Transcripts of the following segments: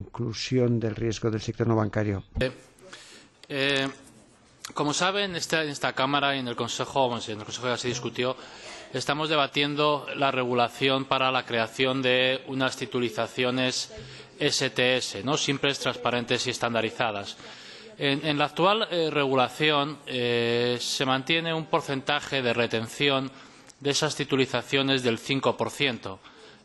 inclusión del riesgo del sector no bancario. Como saben, en esta Cámara y en el Consejo, bueno, en el Consejo ya se discutió, estamos debatiendo la regulación para la creación de unas titulizaciones STS, ¿no? Simples, transparentes y estandarizadas. En la actual regulación se mantiene un porcentaje de retención de esas titulizaciones del 5%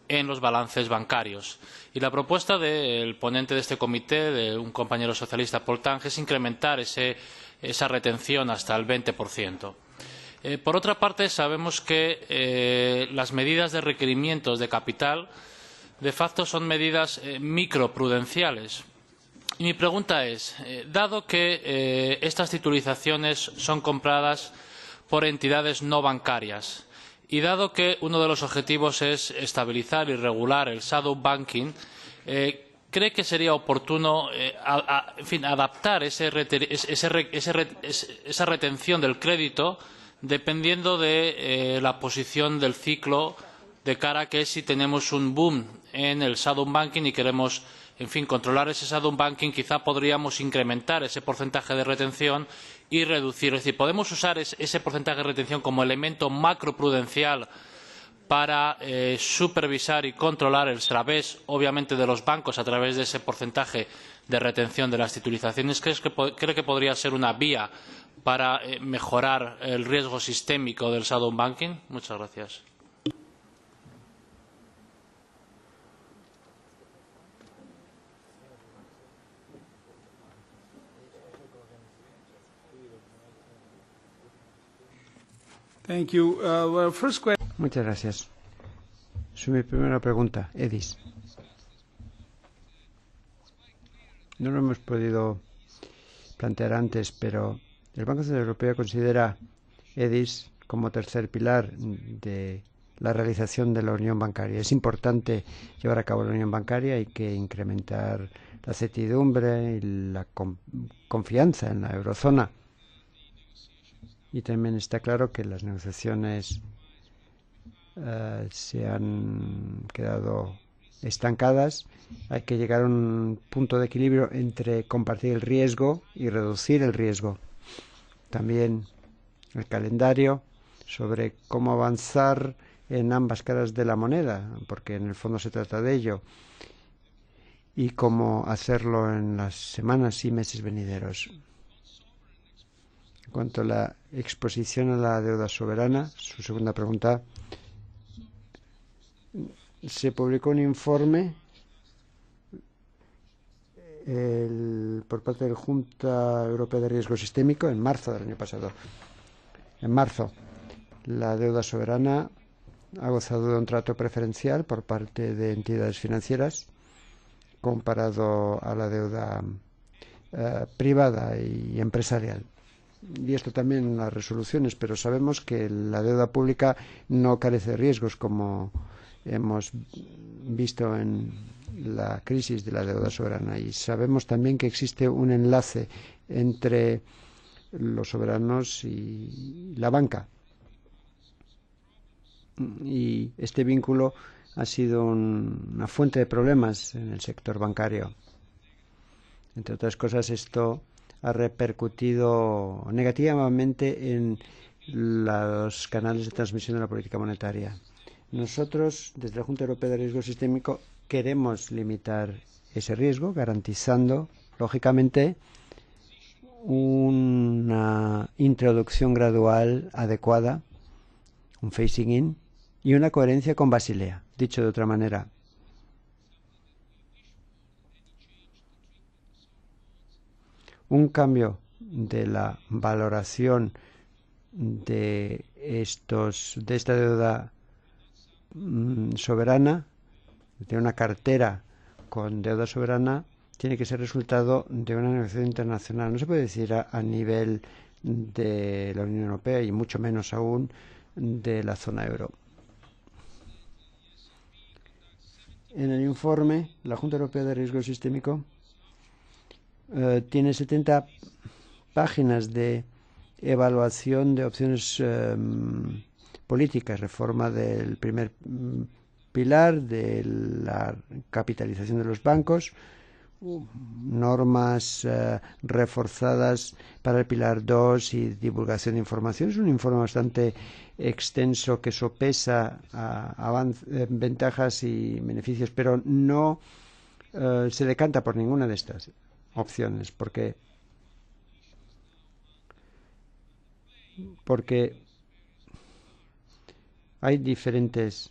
en los balances bancarios. Y la propuesta del ponente de este comité, de un compañero socialista, Paul Tang, es incrementar esa retención hasta el 20%. Por otra parte, sabemos que las medidas de requerimientos de capital de facto son medidas microprudenciales. Y mi pregunta es, dado que estas titulizaciones son compradas por entidades no bancarias y dado que uno de los objetivos es estabilizar y regular el shadow banking, ¿cree que sería oportuno adaptar esa retención del crédito dependiendo de la posición del ciclo de cara a que si tenemos un boom en el shadow banking y queremos controlar ese shadow banking, quizá podríamos incrementar ese porcentaje de retención y reducir? Es decir, podemos usar ese porcentaje de retención como elemento macroprudencial para supervisar y controlar el través, obviamente, de los bancos a través de ese porcentaje de retención de las titulizaciones. ¿Cree que podría ser una vía para mejorar el riesgo sistémico del shadow banking? Muchas gracias. Muchas gracias. Mi primera pregunta, EDIS. No lo hemos podido plantear antes, pero el Banco Central Europeo considera EDIS como tercer pilar de la realización de la unión bancaria. Es importante llevar a cabo la unión bancaria, hay que incrementar la certidumbre y la confianza en la eurozona. Y también está claro que las negociaciones se han quedado estancadas. Hay que llegar a un punto de equilibrio entre compartir el riesgo y reducir el riesgo. También el calendario sobre cómo avanzar en ambas caras de la moneda, porque en el fondo se trata de ello, y cómo hacerlo en las semanas y meses venideros. En cuanto a la exposición a la deuda soberana, su segunda pregunta, se publicó un informe por parte de la Junta Europea de Riesgo Sistémico en marzo del año pasado. En marzo, la deuda soberana ha gozado de un trato preferencial por parte de entidades financieras comparado a la deuda privada y empresarial. Y esto también en las resoluciones, pero sabemos que la deuda pública no carece de riesgos, como hemos visto en la crisis de la deuda soberana. Y sabemos también que existe un enlace entre los soberanos y la banca. Y este vínculo ha sido una fuente de problemas en el sector bancario. Entre otras cosas, esto ha repercutido negativamente en los canales de transmisión de la política monetaria. Nosotros, desde la Junta Europea de Riesgo Sistémico, queremos limitar ese riesgo, garantizando, lógicamente, una introducción gradual adecuada, un phasing in, y una coherencia con Basilea. Dicho de otra manera, un cambio de la valoración de esta deuda soberana, de una cartera con deuda soberana, tiene que ser resultado de una negociación internacional. No se puede decir a nivel de la Unión Europea y mucho menos aún de la zona euro. En el informe, la Junta Europea de Riesgo Sistémico tiene 70 páginas de evaluación de opciones políticas, reforma del primer pilar de la capitalización de los bancos, normas reforzadas para el Pilar 2 y divulgación de información. Es un informe bastante extenso que sopesa ventajas y beneficios, pero no se decanta por ninguna de estas opciones, porque hay diferentes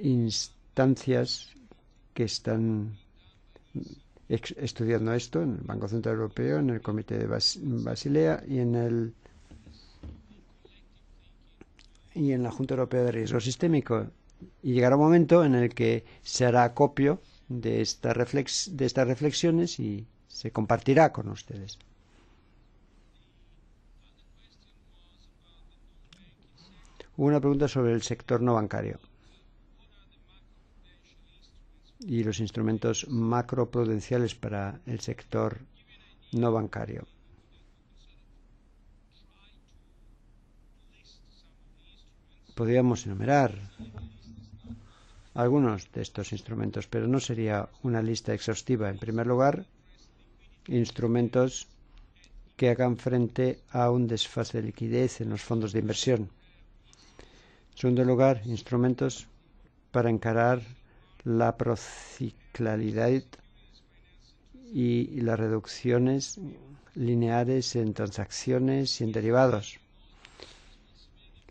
instancias que están estudiando esto en el Banco Central Europeo, en el Comité de Basilea y en la Junta Europea de Riesgo Sistémico. Y llegará un momento en el que se hará acopio de estas reflexiones y se compartirá con ustedes. Hubo una pregunta sobre el sector no bancario y los instrumentos macroprudenciales para el sector no bancario. Podríamos enumerar algunos de estos instrumentos, pero no sería una lista exhaustiva. En primer lugar, instrumentos que hagan frente a un desfase de liquidez en los fondos de inversión. En segundo lugar, instrumentos para encarar la prociclalidad y las reducciones lineares en transacciones y en derivados.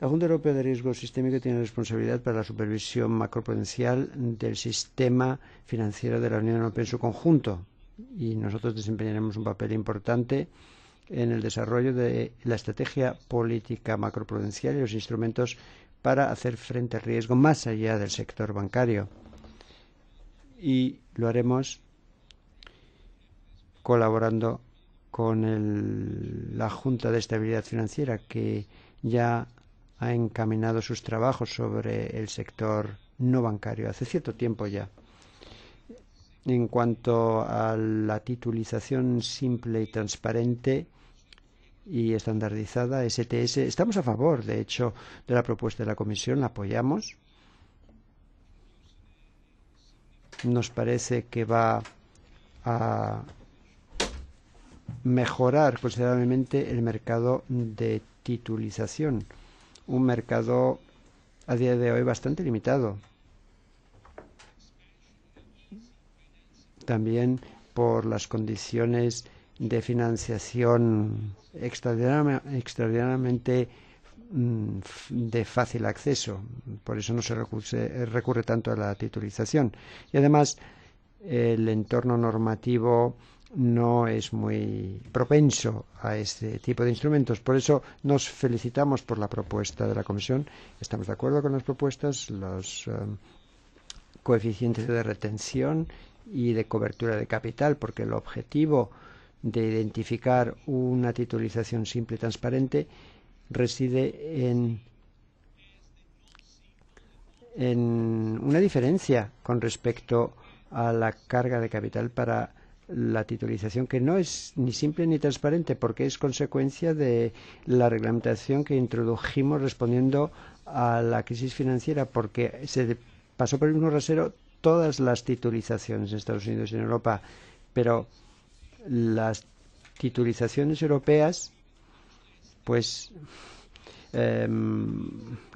La Junta Europea de Riesgo Sistémico tiene responsabilidad para la supervisión macroprudencial del sistema financiero de la Unión Europea en su conjunto y nosotros desempeñaremos un papel importante en el desarrollo de la estrategia política macroprudencial y los instrumentos para hacer frente al riesgo más allá del sector bancario. Y lo haremos colaborando con la Junta de Estabilidad Financiera, que ya ha encaminado sus trabajos sobre el sector no bancario hace cierto tiempo ya. En cuanto a la titulización simple y transparente y estandarizada, STS, estamos a favor, de hecho, de la propuesta de la Comisión, la apoyamos. Nos parece que va a mejorar considerablemente el mercado de titulización, un mercado a día de hoy bastante limitado. También por las condiciones de financiación extraordinariamente de fácil acceso. Por eso no se recurre tanto a la titulización. Y además, el entorno normativo no es muy propenso a este tipo de instrumentos. Por eso nos felicitamos por la propuesta de la Comisión. Estamos de acuerdo con las propuestas, los coeficientes de retención y de cobertura de capital, porque el objetivo de identificar una titulización simple y transparente reside en una diferencia con respecto a la carga de capital para la titulización, que no es ni simple ni transparente, porque es consecuencia de la reglamentación que introdujimos respondiendo a la crisis financiera, porque se pasó por el mismo rasero todas las titulizaciones en Estados Unidos y en Europa, pero las titulizaciones europeas pues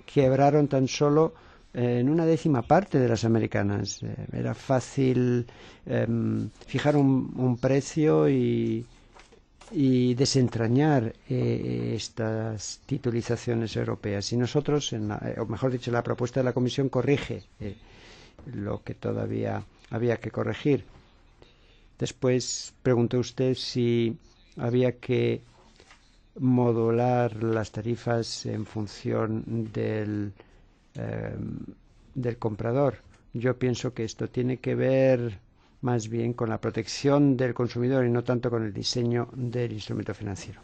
quebraron tan solo en una décima parte de las americanas. Era fácil fijar un precio y desentrañar estas titulizaciones europeas. Y nosotros, o mejor dicho, la propuesta de la Comisión corrige lo que todavía había que corregir. Después preguntó usted si había que modular las tarifas en función del comprador. Yo pienso que esto tiene que ver más bien con la protección del consumidor y no tanto con el diseño del instrumento financiero.